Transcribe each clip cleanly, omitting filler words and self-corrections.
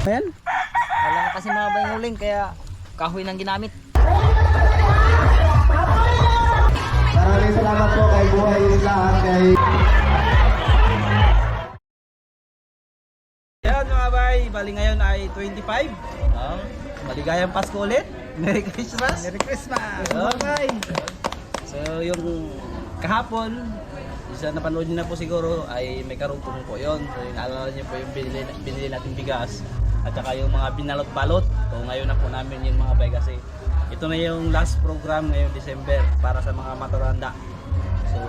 Ayan. Wala na kasi mga bayuling kaya kahoy nang ginamit. Maraming salamat po kay Buhay Islaan kay... Ayan mga bay, bali ngayon ay 25. Maligayang Pasko ulit. Merry Christmas. Merry Christmas! Okay. So yung kahapon, isa napanood niyo na po siguro ay may karugtong po yon. So yung alala niyo po yung binili natin bigas at saka yung mga binalot-balot. So ngayon na po namin yung mga bay kasi ito na yung last program ngayong December para sa mga maturanda. So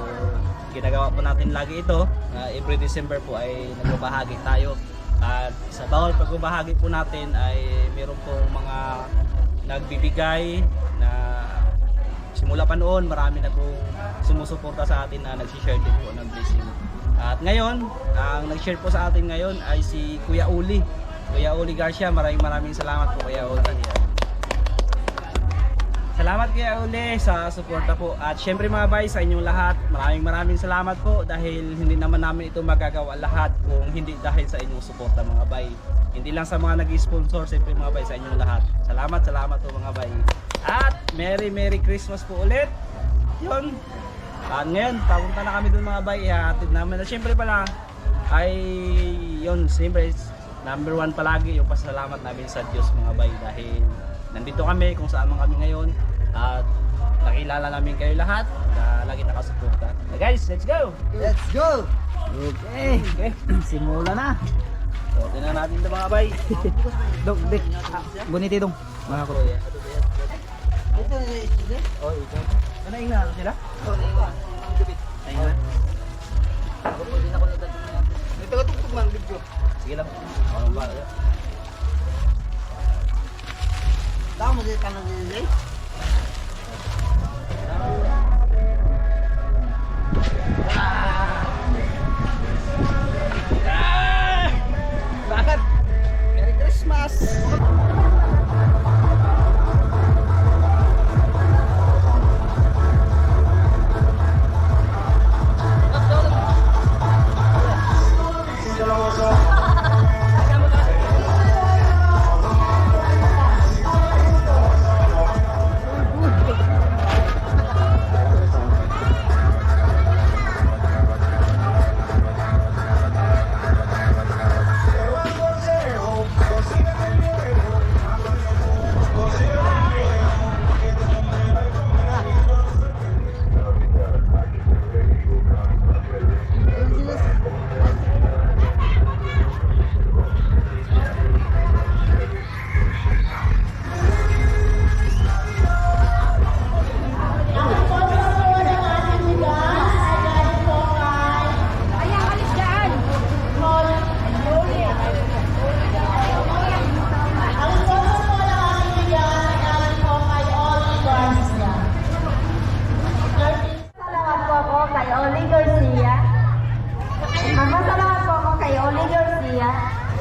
ginagawa po natin lagi ito. Every December po ay nagbabahagi tayo. At sa bawal pagbabahagi po natin ay meron pong mga nagbibigay na simula pa noon marami na pong sumusuporta sa atin na nag-share din po ng blessing. At ngayon, ang nag-share po sa atin ngayon ay si Kuya Uli. Kuya Uli Garcia, maraming salamat po Kuya Uli. Salamat Kuya Uli sa suporta po. At syempre mga bay, sa inyong lahat, maraming salamat po dahil hindi naman namin ito magagawa lahat kung hindi dahil sa inyong suporta mga bay. Hindi lang sa mga nag-sponsor, syempre mga bay, sa inyong lahat. Salamat po mga bay. At Merry Christmas po ulit. Yun. At ngayon, papunta na kami dun mga bay. Ihatid namin na syempre pala ay yun, syempre number 1 palagi yung pasalamat namin sa Diyos mga bay dahil nandito kami kung saan man kami ngayon at nakilala namin kayo lahat na lagi nakasuporta. Guys, let's go! Let's go! Okay. Simula na. So, tingnan natin ito mga bay. Dong, dek. Buniti dong. Mga kro. Ito na ito. Oh, ito. Kanaing na sila? Oh, Naing na. ito ka tugtog man video. Sige lang. Ano ba? Tama mo din ka nang nilay. Bakit? Merry Christmas!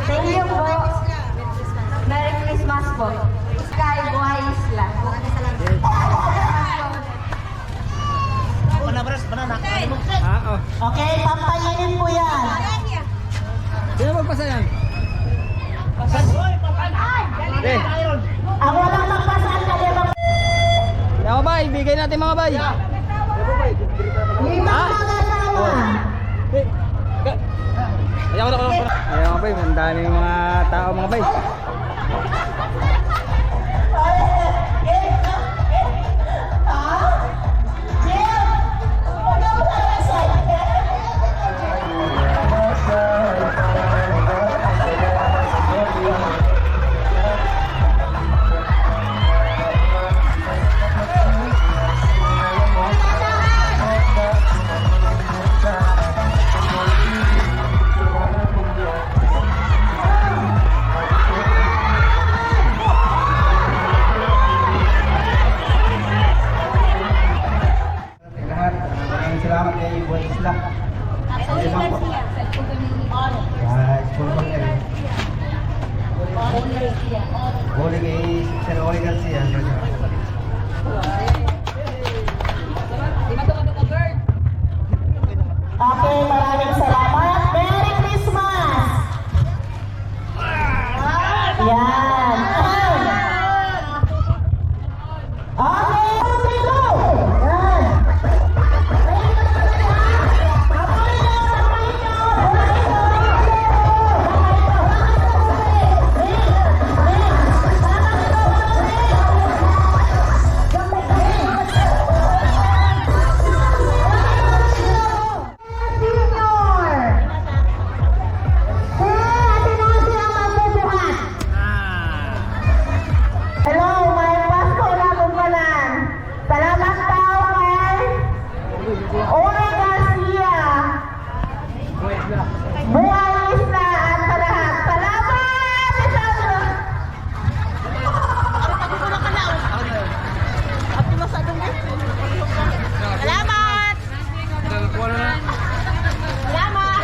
Thank you po. Merry Christmas po. Kay Buhay Isla. Okay, pampainin po yan. Sino magpasa yan? Ako lang magpasaan ka din. Mga bay, bigay natin mga bay. Limang magkasama. Ayaw mga bay, ang dami mga tao mga bay. Salamat kay Buhay Isla. Bowling kay Sir Oli Garcia. Okay, maraming salamat. Merry Christmas! Ole Garcia, Buhay Isla at sa lahat. Salamat! Salamat! Salamat!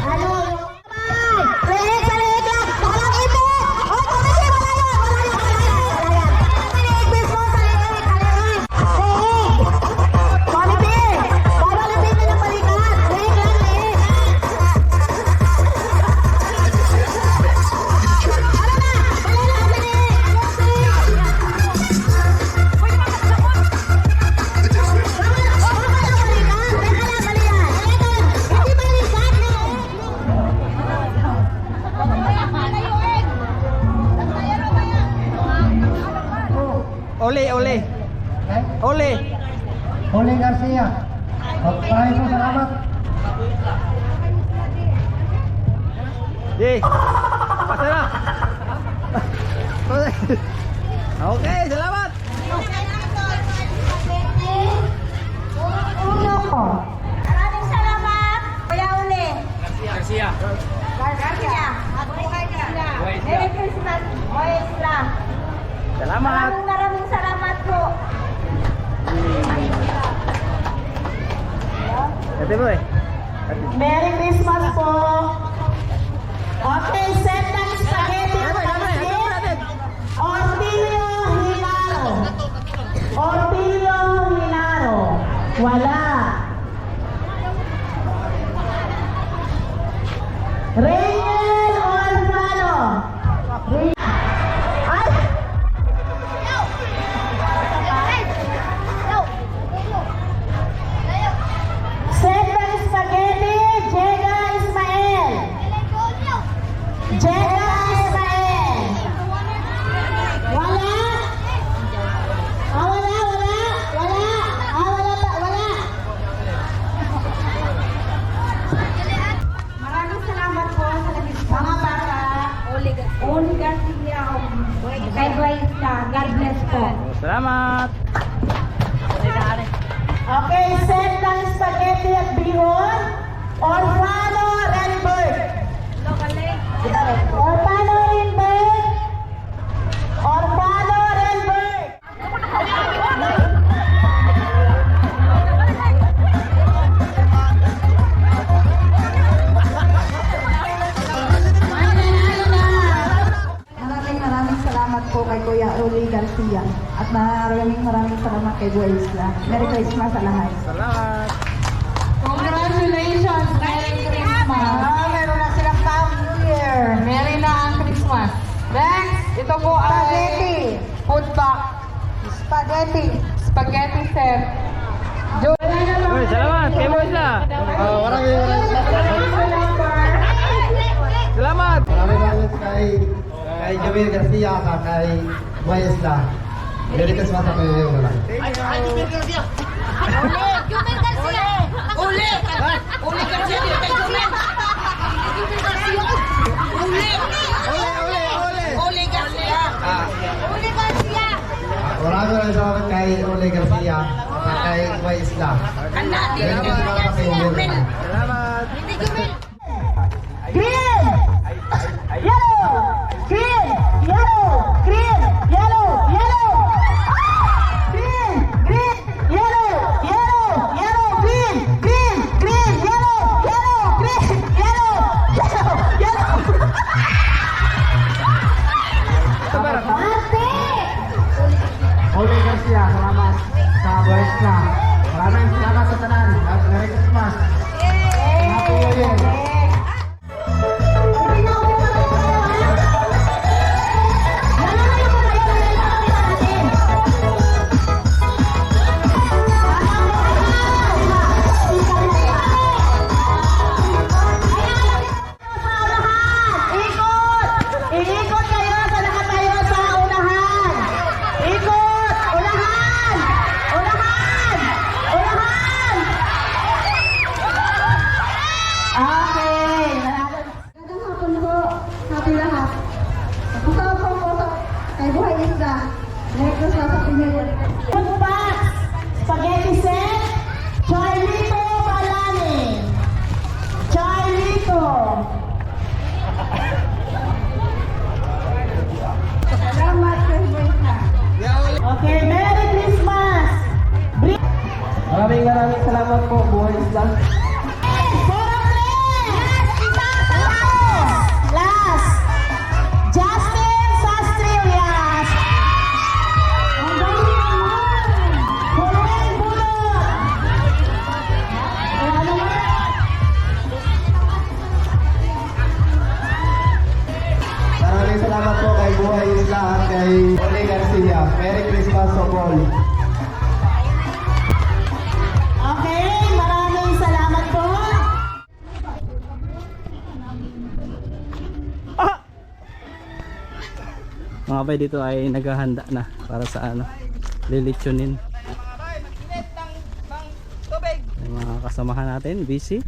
Ano? Leeg sa leeg lang! Walang ipit! O, tumili! Malayo! Leeg, please mo sa leeg! Leeg! Quality! Para lapitin ang balikat! Leeg lang, leeg! Ano na? Bali lang sa leeg! Ole, ole. Ole. Ole Garcia. Maraming po salamat. Yay. Pasa na. Okay, salamat. Uno ko. Maraming salamat. Kuya Uli. Garcia. Garcia. At buhay ka. Merry Christmas. Buhay Isla. Salamat. Maraming salamat po. Ate boy. Merry Christmas po. Okay, set ng spaghetti at pansit. Orpilio Hilaro. Orpilio Hilaro. Wala. Reyel Orfano. Ay! Set ng spaghetti, Jega Ismael. Jega Ismael. Wala? Wala. Maraming salamat po sa mga bata. Oli Garcia. Kay Buwaisla. God bless po. Salamat. Okay, set ng spaghetti at bihon. Orfano Renberg. Orfano Renberg. Orfano Renberg. Maraming salamat po kay Kuya Oli Garcia at maraming salamat kay Buhay Isla. Merry Christmas sa lahat. Salamat. Congratulations! Merry Christmas! Meron na silang pound here. Merry na ang Christmas. Next, ito po ay food pack. Spaghetti set. Uy, salamat. Kay boy na. Maraming Salamat. salamat kay Jamil Garcia at kay Buhay Isla. Merry Christmas sa kayo yun lang. Maraming salamat kay Ole Garcia at kay Buhay Isla. Merry Christmas sa kayo yun lang. Salamat. Green! Yellow! Green! Yellow! Green! Yellow! Yellow! Green! Green! Yellow! Yellow! Yellow! Green! Green! Green! Yellow! Yellow! Green! Yellow! Yellow! Yellow! Ate! Ole Garcia, salamat sa Buhay Isla. Maraming salamat sa tanan at Merry Christmas. Happy New Year. Ikot kayo sa nakatayo sa unahan. Ikot! Unahan! Unahan! Unahan! Maraming salamat po, Buhay Isla. Last. Justin Sastrias. Ang galing naman. Following bulot. Ano naman? Maraming salamat po kay Buhay Isla at kay Ole Garcia. Merry Christmas to all. Okay, maraming salamat po. Mga bay, dito ay naghahanda na para sa ano, lilitsunin. Yung mga kasamahan natin, busy.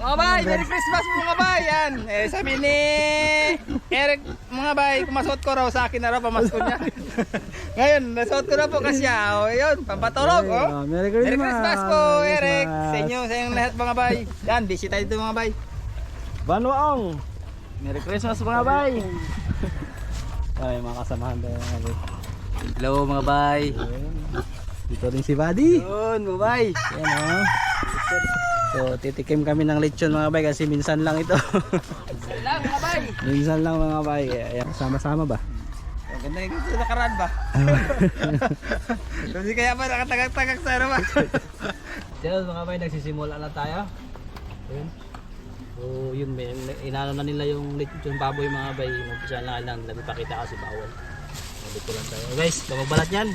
Mga bay, Merry Christmas mga bay. Yan. Sabi ni Eric, mga bay, kumasot ko raw sa akin na raw pamasko niya. Ngayon, nasuot ko na po kasi yun, pampatulog. Oh. Merry Merry Christmas! Christmas po, Merry Eric. Christmas! Sa inyo, sa inyong lahat mga bay. Yan, busy tayo dito mga bay. Banuang! Merry Christmas mga bay! Ay, mga kasamahan tayo mga bay. Hello mga bay. Dito rin si Buddy. Yun mga bay. Yan o. So, titikim kami ng lechon mga bay kasi minsan lang ito. Lang mga bay. Minsan lang mga bay. Ayan, sama-sama ba? Ang ganda yung gusto nakaraan ba? Kasi kaya pa nakatagak-tagak sa ano ba? Diyan mga bay, nagsisimula na tayo. Ayun. So, yun, inano na nila yung lechon baboy mga bay. Mag-isa lang nagpapakita kasi bawal. Dito lang tayo. Guys, magbalat yan.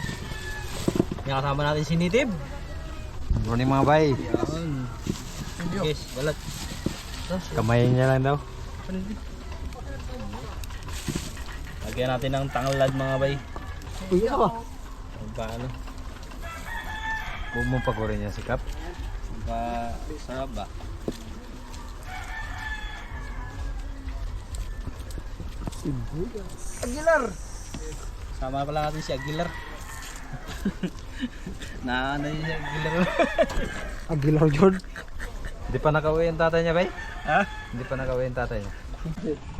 May kasama natin si Nitib. Morning mga bay. Yan. Guys, balat. Kamayin niya lang daw. Lagyan natin ng tanglad mga bay. Uy, ako. Paano? Huwag mong pagurin niya sikap. Sarap ba? Aguilar. Sama pala natin si Aguilar. Na ano yun si Aguilar? Aguilar George. Hindi pa nakauwi yung tatay niya, bay? Ha? Hindi pa nakauwi yung tatay niya.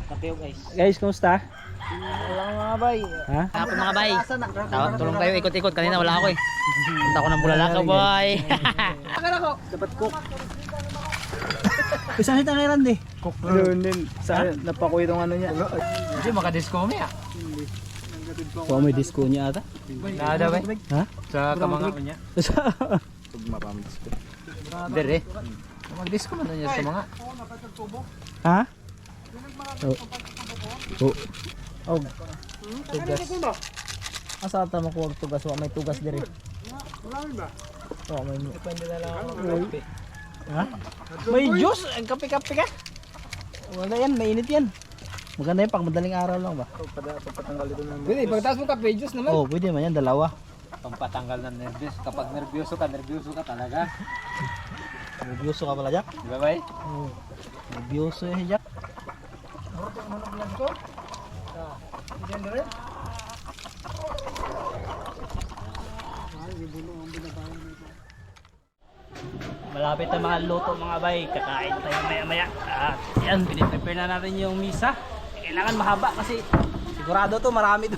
Kapiyo guys. Guys, kumusta? Wala mga bay. Ha? Ako mga bay. Tulong tayo ikot-ikot. Kanina wala ako eh. Punta ko ng Bulalakaw, boy. Dapat cook. Saan ito na di? Cook din. Sa napakuha itong ano niya. Hindi, makadisco kami ah. Kung may disco niya ata. Nada bay? Ha? Sa kamanga ko niya. Mapamdisco. Dere. Mag-disco man niya sa mga. Ha? Oh. Oh. Tugas. Asa ata mo kuwag tugas? Wa may tugas dire. May Depende na lang ako ng kape. Ha? May juice? Ang kape-kape ka? Wala yan, mainit yan. Maganda yan, pang madaling araw lang ba? Papatanggal ito ng pwede, pagtaas mo kape, juice naman. Oo, pwede man yan, dalawa. Pampatanggal ng nervyos. Kapag nervyoso ka talaga. Nervyoso ka pala, Jack? Di ba bay? Oo. Nervyoso eh, Jack. Malapit na mga luto mga bay, kakain tayo maya maya. At yan, piniprepare na natin yung misa. Kailangan mahaba kasi sigurado to, marami to.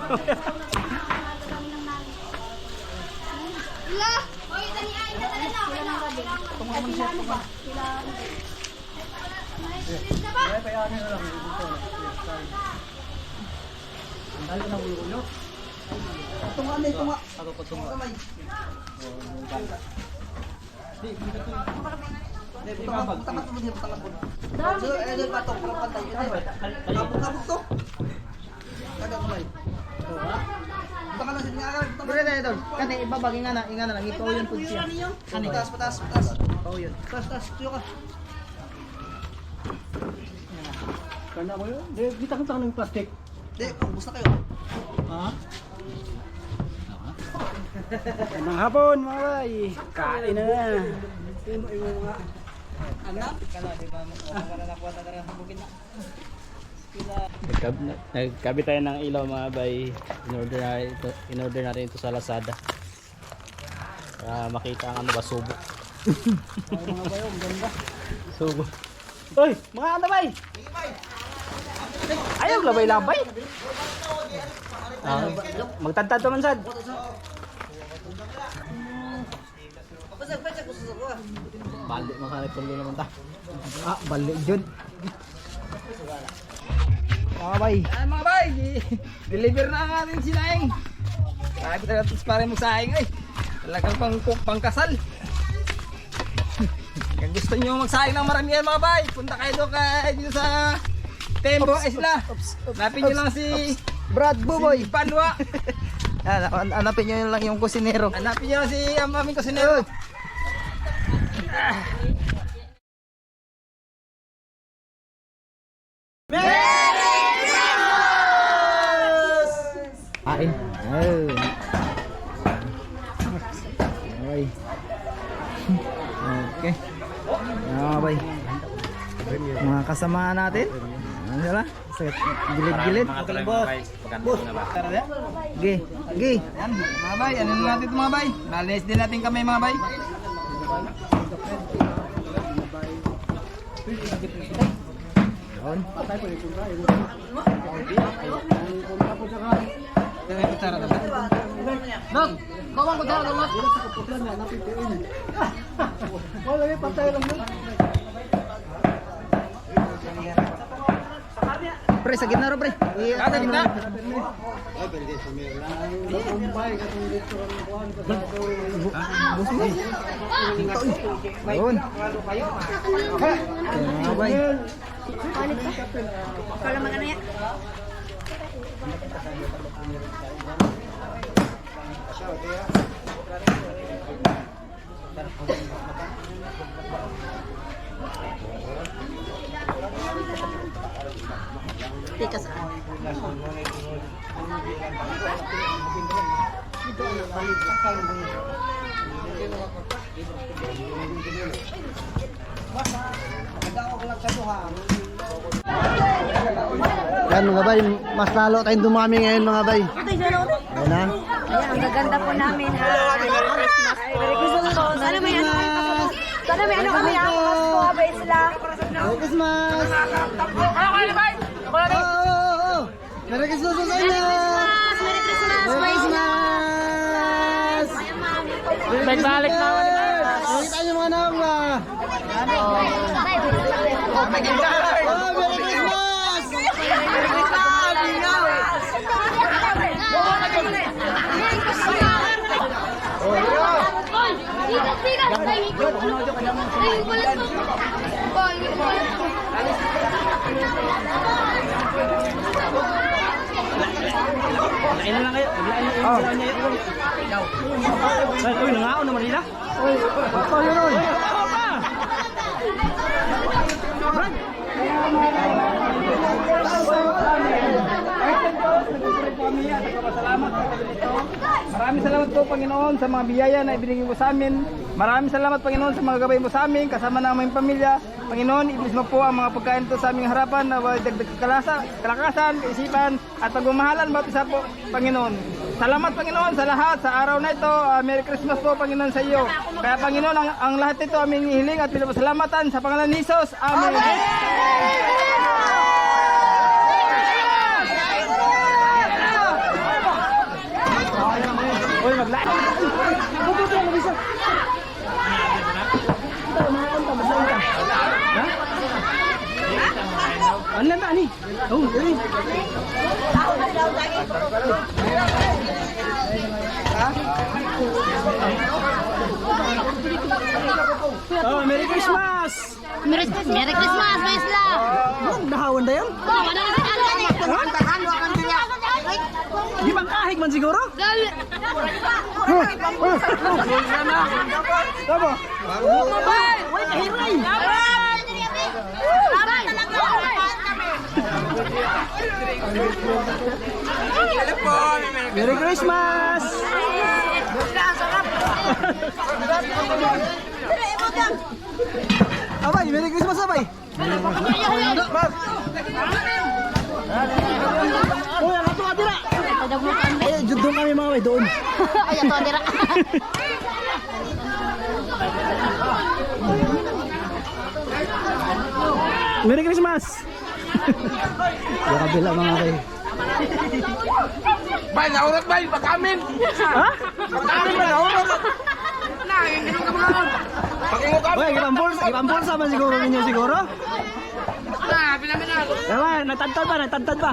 Kani ibabag ingana lang ito yun pud siya. Kani patas. Oh yun. Tas tuyo ka. Kana mo yun? Di takot ng plastic. Di, ubos na kayo. Ha? Magandang hapon mga bay. Kain na. Anak, kala di ba mo para nakuha ta sa bukid na. Nagkabit tayo ng ilaw mga bay. In-order natin ito sa Lazada. Para makita ang ano ba, subo. Mga bay, ang ganda. Subo. Uy, mga ano bay? Ayaw labay-labay. Magtantad naman sad. Balik makanip tuloy naman ta. Balik jud. Mga bay. Ayan mga bay, deliver na ang ating sinaing. Grabe talaga ito para magsaing ay. Talagang pangkasal. Kung gusto nyo magsaing ng maramihan mga bay, punta kayo doon dito sa Tembo Isla. Hanapin nyo lang si Brad Buboy. si Panwa. Hanapin nyo lang yung kusinero. Hanapin nyo lang si aming kusinero. Kain. Okay. Okay. Okay. Mga kasama natin. Ano sila? Sa gilid-gilid. Gi. Gi. Yan mga bay, ano na natin ito mga bay? Nalis din natin kami mga bay. Yun. Dog, bawang ko daw lang. Pre, sa gitna ro pre. Kada kita. Yun. Okay. Kalau magana ya? Tikas. Yan mga bay, mas lalo tayong dumami ngayon mga bay. Ayun na. Ayan, ang gaganda po namin. Merry Christmas. Merry Christmas po. Sana may ano kami ang Pasko, Isla. Merry Christmas! Merry Christmas sa inyo! Merry Christmas. Merry Christmas! Balik na ako. Nakita niyo mga anak ba? Oh, Merry Christmas! Lain na lang kayo. Lain na yung sila niya. Uy, nangaon naman nila. Apa yun nun? Maraming salamat po Panginoon sa mga biyaya na ibinigay mo sa amin. Maraming salamat Panginoon sa mga gabay mo sa amin kasama ng aming pamilya. Panginoon, ibigay mo po ang mga pagkain ito sa aming harapan na dagdag kalakasan, kaisipan at pagmamahalan bawat isa po Panginoon. Salamat Panginoon sa lahat sa araw na ito. Merry Christmas po Panginoon sa iyo. Kaya Panginoon, ang lahat ito aming hihiling at pinapasalamatan sa pangalan ni Jesus. Amen. Uy, maglain. Ano lang ba ni? Oh, dali. Oh, Merry Christmas! Merry Christmas, Isla. Nahawan na yan? Oh, ano na Di bang kahig man siguro? Tama? Merry Christmas! Abay, Merry Christmas abay! Uy, ang ato atira! Ay, doon kami mga bay, doon. Ay, ito, dira. Merry Christmas! Yung kabila mga bay. Bay, naurot bay, pag-amin! Ha? Pag-amin ba, naurot? Na, yung ganun ka mga Uy, ipampulsa man siguro ninyo siguro? Yaman, nagtantad ba?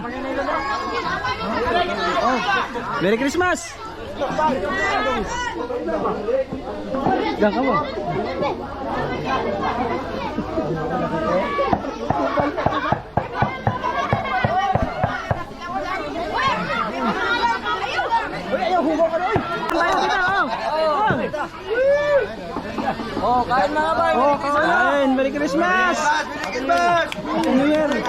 Oh, Merry Christmas! Diyan ka mo. Oh, kain mga bay. Oh, kain. Merry Christmas. Happy New Year. Merry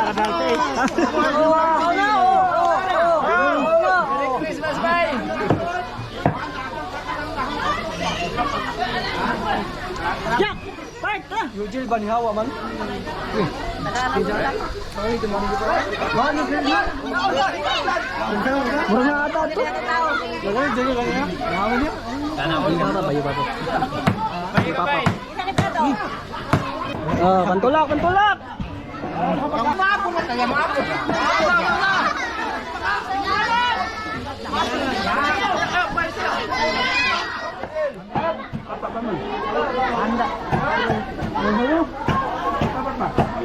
Christmas, bay! Jack, part na. Eugil Banhawa man. Mura na ata to. Lagay, dali lang yan. Naman niya. Tanawin ka na, bayo ba to? Bay, bay! Oh, pantulak.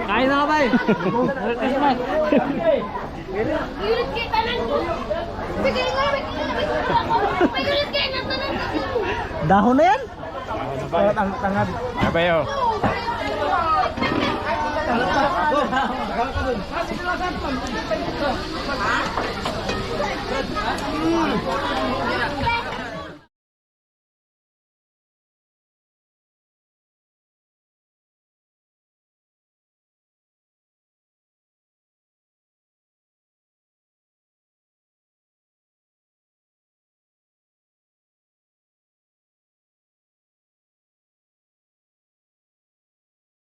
Kain na ka ba eh? Gulit kayo tanan ko. Bigay nga, may gulit kayo ng tanan ko. Dahon na yan? Bayo.